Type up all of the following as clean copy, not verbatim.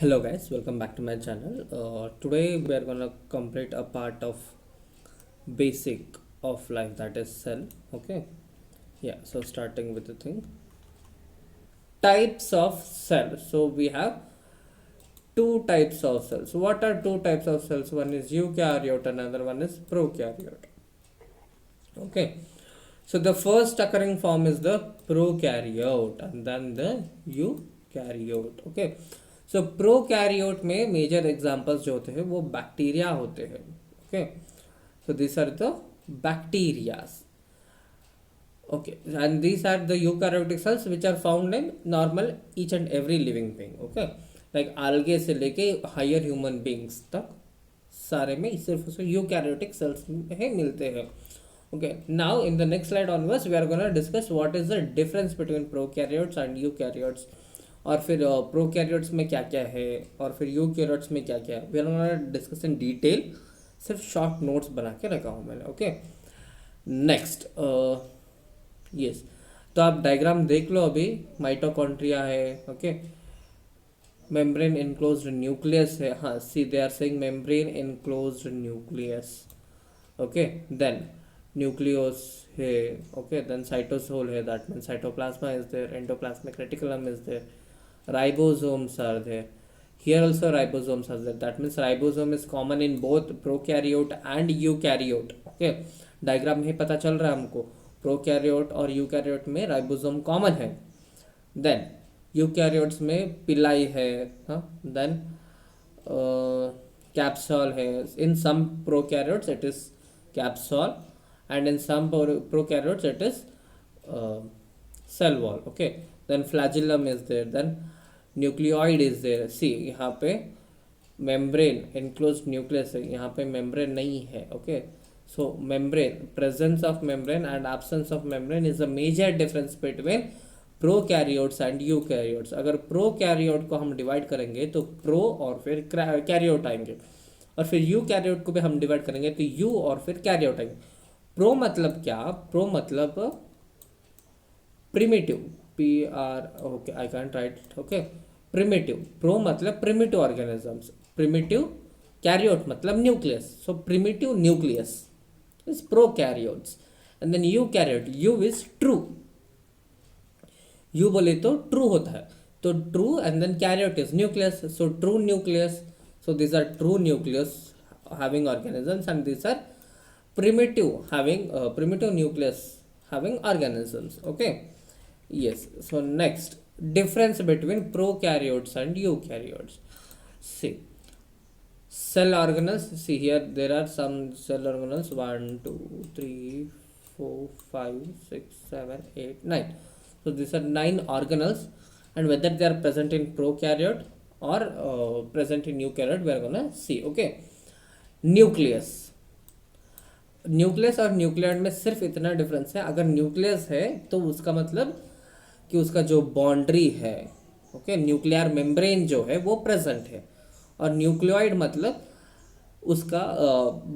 Hello guys, welcome back to my channel. Today we are gonna complete a part of basic of life, that is cell. Okay, yeah. So starting with the thing, types of cell. So we have two types of cells. What are two types of cells? One is eukaryote, another one is prokaryote. Okay, so the first occurring form is the prokaryote and then the eukaryote. Okay, so prokaryote में major examples जो होते हैं वो bacteria होते हैं. Okay, so these are the bacterias. Okay, and these are the eukaryotic cells which are found in normal each and every living being. Okay, like algae से लेके higher human beings तक सारे में सिर्फ यूकैरियोटिक सेल्स है मिलते हैं. Okay, now in the next slide onwards we are going to discuss what is the difference between prokaryotes and eukaryotes, और फिर प्रोकैरियोट्स में क्या क्या है और फिर यूकैरियोट्स में क्या क्या है. We are gonna discuss in detail. सिर्फ शॉर्ट नोट्स बना के रखा हूँ मैंने. Okay, next. यस, तो आप डायग्राम देख लो. अभी माइटोकॉन्ड्रिया है. ओके, मेम्ब्रेन इनक्लोज्ड न्यूक्लियस है. हाँ, see they are saying membrane enclosed nucleus. Okay, then nucleus है. okay, then cytosol है, that means cytoplasma is there, endoplasmic reticulum is there, ribosomes are there. Here also ribosomes are there, that means ribosome is common in both prokaryote and eukaryote. okay, diagram में ही पता चल रहा है हमको prokaryote और eukaryote में ribosome common है. Then eukaryotes में पिलाई है. हाँ, देन कैप्सूल है. In some prokaryotes it is capsule and in some prokaryotes it is cell wall. okay, then flagellum is there, then nucleoid is there. see यहाँ पे membrane enclosed nucleus है, यहाँ पे membrane नहीं है. okay, so membrane, presence of membrane and absence of membrane is a major difference between prokaryotes and eukaryotes. अगर prokaryote को हम डिवाइड करेंगे तो pro और फिर कैरियोट आएंगे, और फिर यूकैरियोट को भी हम डिवाइड करेंगे तो यू और फिर कैरियोट आएंगे. प्रो मतलब क्या? प्रो मतलब primitive, P R. Okay, I can't write. Okay, primitive. Pro मतलब प्रिमिटिव ऑर्गेनिजम्स. प्रिमिटिव कैरियोट मतलब nucleus. So primitive nucleus is prokaryotes. And then eukaryote, eu is true. Eu बोले तो ट्रू होता है, तो true. And then karyote is nucleus, so true nucleus. So this are true nucleus having organisms, and these are primitive having primitive nucleus having organisms. okay, yes. so next, difference between prokaryotes and eukaryotes. see, cell organelles. see here there are some cell organelles, 1 2 3 4 5 6 7 8 9. so these are 9 organelles, and whether they are present in prokaryote or present in eukaryote we are gonna see. okay, nucleus. Nucleus और nucleoid में सिर्फ इतना difference है. अगर nucleus है तो उसका मतलब कि उसका जो बाउंड्री है, ओके, न्यूक्लियर मेम्ब्रेन जो है वो प्रेजेंट है, और न्यूक्लियोइड मतलब उसका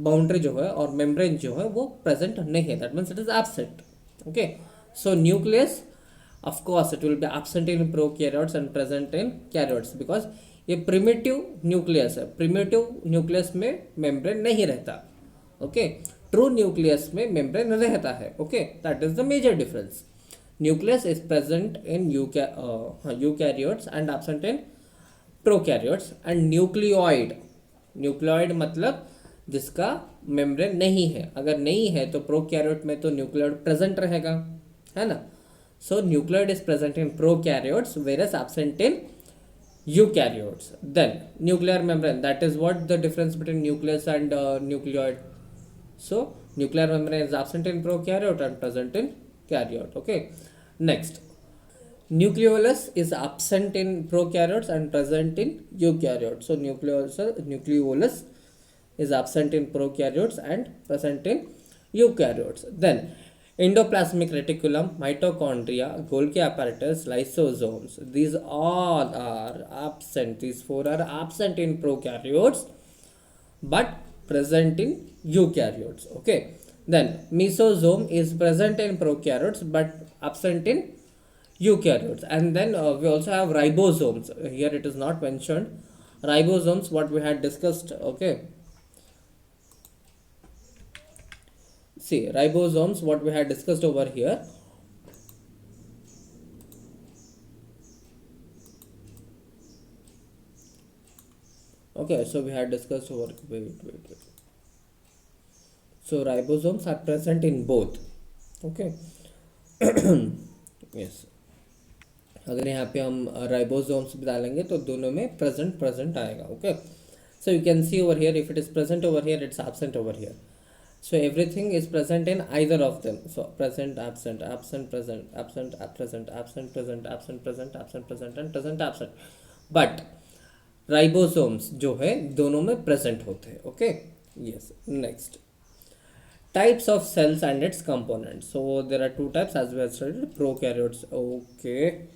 बाउंड्री जो है और मेम्ब्रेन जो है वो प्रेजेंट नहीं है. That means it is absent. Okay, so nucleus of course it will be absent in prokaryotes and present in eukaryotes, because ये प्रिमिटिव न्यूक्लियस है. प्रिमिटिव न्यूक्लियस में मेम्ब्रेन नहीं रहता. ओके, ट्रू न्यूक्लियस में मेम्ब्रेन रहता है. Okay, that is the major difference. Nucleus is present in eukaryotes and absent in prokaryotes. And nucleoid, nucleoid मतलब जिसका मेम्ब्रेन नहीं है. अगर नहीं है तो प्रोकैरियोट में तो न्यूक्लियोइड प्रेजेंट रहेगा, है ना. So nucleoid is present in prokaryotes whereas absent in eukaryotes. then nuclear membrane, that is what the difference between nucleus and nucleoid. so nuclear membrane is absent in prokaryote and present in karyote. okay, next, nucleolus is absent in prokaryotes and present in eukaryotes. so nucleolus is absent in prokaryotes and present in eukaryotes. then endoplasmic reticulum, mitochondria, Golgi apparatus, lysosomes, these all are absent. These four are absent in prokaryotes but present in eukaryotes. okay, then mesosome is present in prokaryotes but absent in eukaryotes. And then we also have ribosomes. Here it is not mentioned. Ribosomes, what we had discussed, okay. See, ribosomes, what we had discussed over here. Okay, so we had discussed over, wait. So ribosomes are present in both, okay. Yes, अगर यहाँ पे हम ribosomes डालेंगे तो दोनों में present present आएगा, okay. So you can see over here, if it is present over here, it's absent over here. So everything is present in either of them. So present, absent, absent, present, absent, present, absent, present, absent, present, absent, present and present, absent. But ribosomes जो है दोनों में present होते हैं, okay. Yes, next, types of cells and its components. So there are two types as we have studied, prokaryotes, okay.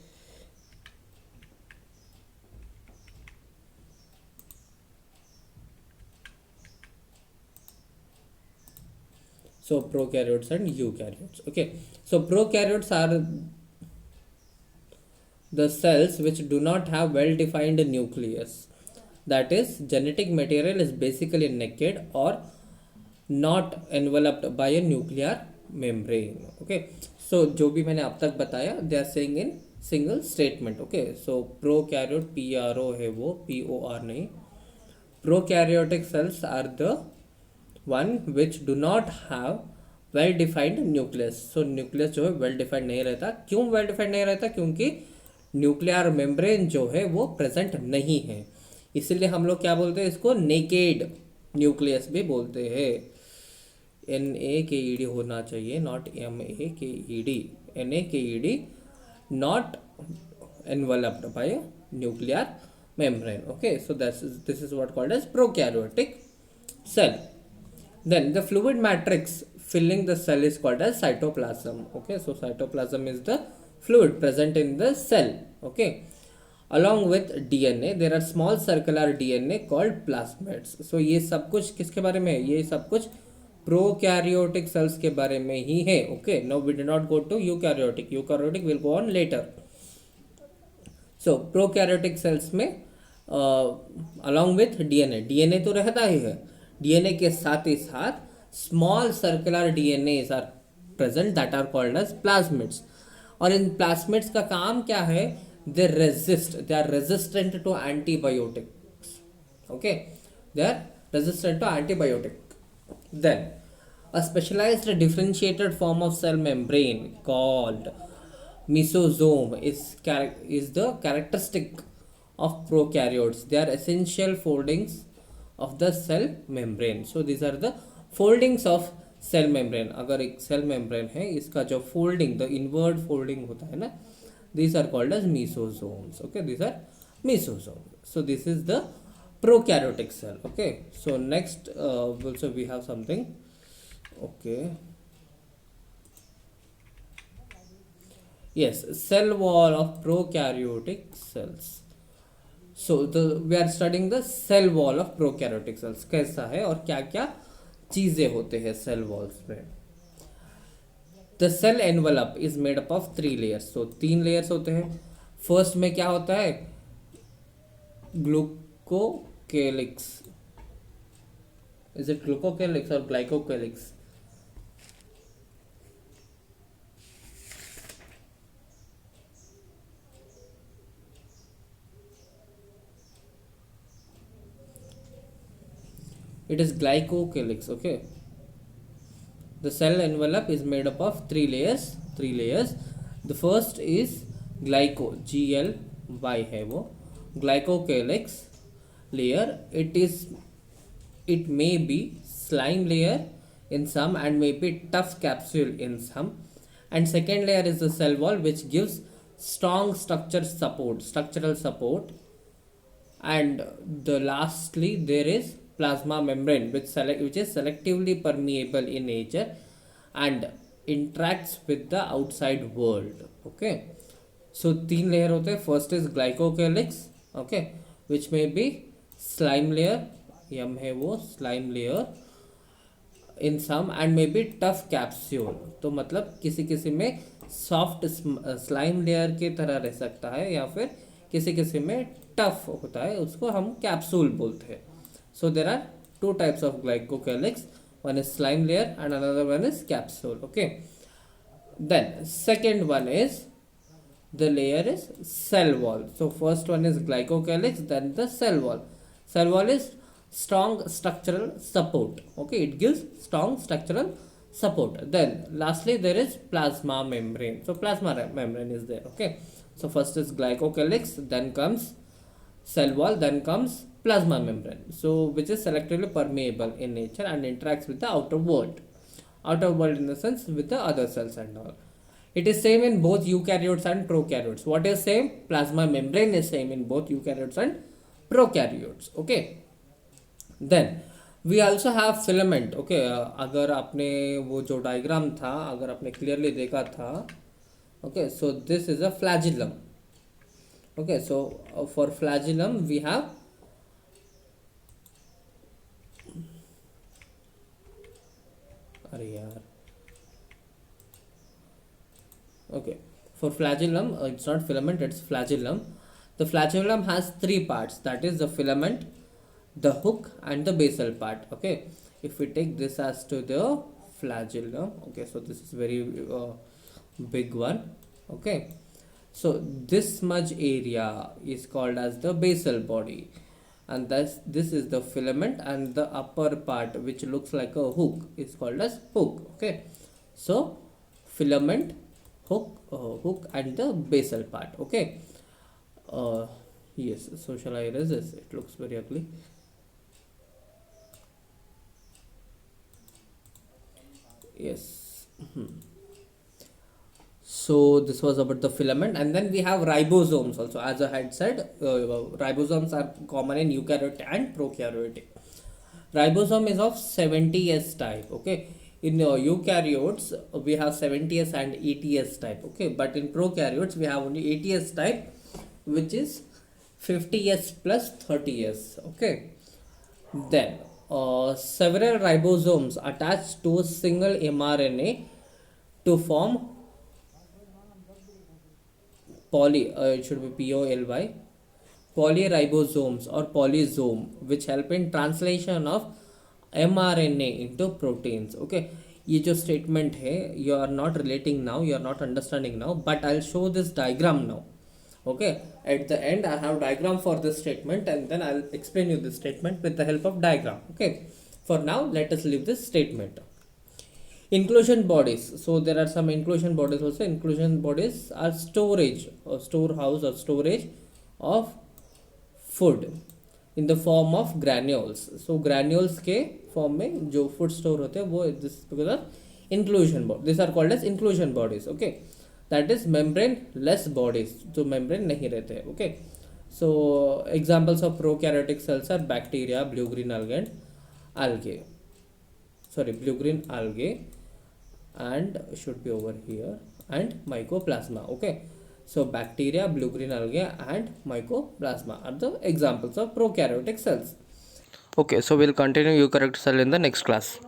So prokaryotes and eukaryotes, okay. So prokaryotes are the cells which do not have well defined nucleus, that is genetic material is basically naked or not enveloped by a nuclear membrane, okay. So जो भी मैंने अब तक बताया, they are saying in single statement, okay. So prokaryote, PRO है वो, POR नहीं. Prokaryotic cells are the one which do not have well defined nucleus. So nucleus जो है well defined नहीं रहता. क्यों well defined नहीं रहता? क्योंकि न्यूक्लियर मेम्ब्रेन जो है वो प्रेजेंट नहीं है, इसलिए हम लोग क्या बोलते हैं इसको, नेकेड न्यूक्लियस भी बोलते हैं. NAKED होना चाहिए, not MAKED. NAKED, not enveloped by a nuclear membrane, okay. So this is what called as prokaryotic cell. Then the fluid matrix filling the cell is called as cytoplasm, okay. So cytoplasm is the fluid present in the cell, okay. Along with DNA there are small circular DNA called plasmids. So ये सब कुछ किसके बारे में है? ये सब कुछ प्रोकैरियोटिक सेल्स के बारे में ही है, okay. Now we do not go to eukaryotic. Eukaryotic will go on later. So prokaryotic cells में अलॉन्ग विथ डीएनए तो रहता ही है, डीएनए के साथ ही साथ small circular DNA are present that are called as plasmids. और इन प्लाज्मिड्स का काम क्या है? They are resistant to antibiotics, okay. They are resistant to antibiotic. Then a specialized differentiated form of cell membrane called mesosome is the characteristic of prokaryotes. They are essential foldings of the cell membrane. So these are the foldings of cell membrane. अगर एक cell membrane है, इसका जो folding, the inward folding होता है ना, these are called as mesosomes, okay. These are mesosomes. So this is the prokaryotic cell, okay. So next also we have something, okay. Yes, cell wall of prokaryotic cells. So we are studying the cell wall of prokaryotic cells. कैसा है और क्या क्या चीजें होते हैं cell walls में. The cell envelope is made up of 3 layers. So 3 layers होते हैं. फर्स्ट में क्या होता है? ग्लूकोकेलिक्स. Is it glucocalyx or glycocalyx? It is glycocalyx, okay. The cell envelope is made up of 3 layers. The first is GLY है वो, glycocalyx layer. It may be slime layer in some and may be tough capsule in some. And second layer is the cell wall, which gives strong structural support. And lastly there is plasma membrane, which is selectively permeable in nature and interacts with the outside world, okay. So 3 layer होते हैं. First is glycocalyx, okay, which में be slime layer, यम है वो slime layer in some and may be tough capsule. तो मतलब किसी में सॉफ्ट स्लाइम लेयर की तरह रह सकता है या फिर किसी किसी में टफ होता है, उसको हम कैप्सूल बोलते हैं. So there are two types of glycocalyx. One is slime layer and another one is capsule. Okay. Then second one is the layer is cell wall. So first one is glycocalyx, then the cell wall. Cell wall is strong structural support. Okay, it gives strong structural support. Then lastly there is plasma membrane. So plasma membrane is there. Okay, so first is glycocalyx, then comes cell wall, then comes plasma membrane, so which is selectively permeable in nature and interacts with the outer world in the sense with the other cells and all. It is same in both eukaryotes and prokaryotes. What is same? Plasma membrane is same in both eukaryotes and prokaryotes. Okay, then we also have filament. Okay, अगर आपने वो जो diagram था, अगर आपने clearly देखा था, okay, so this is a flagellum. Okay, so for flagellum we have okay, for flagellum, it's not filament, it's flagellum. The flagellum has three parts, that is the filament, the hook and the basal part. Okay, if we take this as to the flagellum, okay, so this is very big one. Okay, so this much area is called as the basal body, and this is the filament, and the upper part which looks like a hook is called as hook. Okay, so filament, hook and the basal part. Okay, yes, so shall I erase this? It looks very ugly. Yes. So this was about the filament, and then we have ribosomes also. As I had said, ribosomes are common in eukaryotic and prokaryotic. Ribosome is of 70S type. Okay, in eukaryotes we have 70S and 80S type. Okay, but in prokaryotes we have only 80S type, which is 50S plus 30S. Okay, then several ribosomes attach to a single mRNA to form it should be POLY, polyribosomes or polysome, which help in translation of mRNA into proteins. Okay, ये जो statement है, you are not relating now, you are not understanding now, but I'll show this diagram now. Okay, at the end I have diagram for this statement, and then I'll explain you this statement with the help of diagram. Okay, for now let us leave this statement. Inclusion bodies. So there are some inclusion bodies also. Inclusion bodies are storage or storehouse or storage of food in the form of granules. So granules के form में जो food store होते हैं वो this because of inclusion bodies. These are called as inclusion bodies. Okay, that is membrane less bodies जो membrane नहीं रहते हैं. Okay, so examples of prokaryotic cells are bacteria, blue green algae. Sorry, blue green algae, and should be over here, and mycoplasma. Okay, so bacteria, blue green algae and mycoplasma are the examples of prokaryotic cells. Okay, so we'll continue eukaryotic cell in the next class.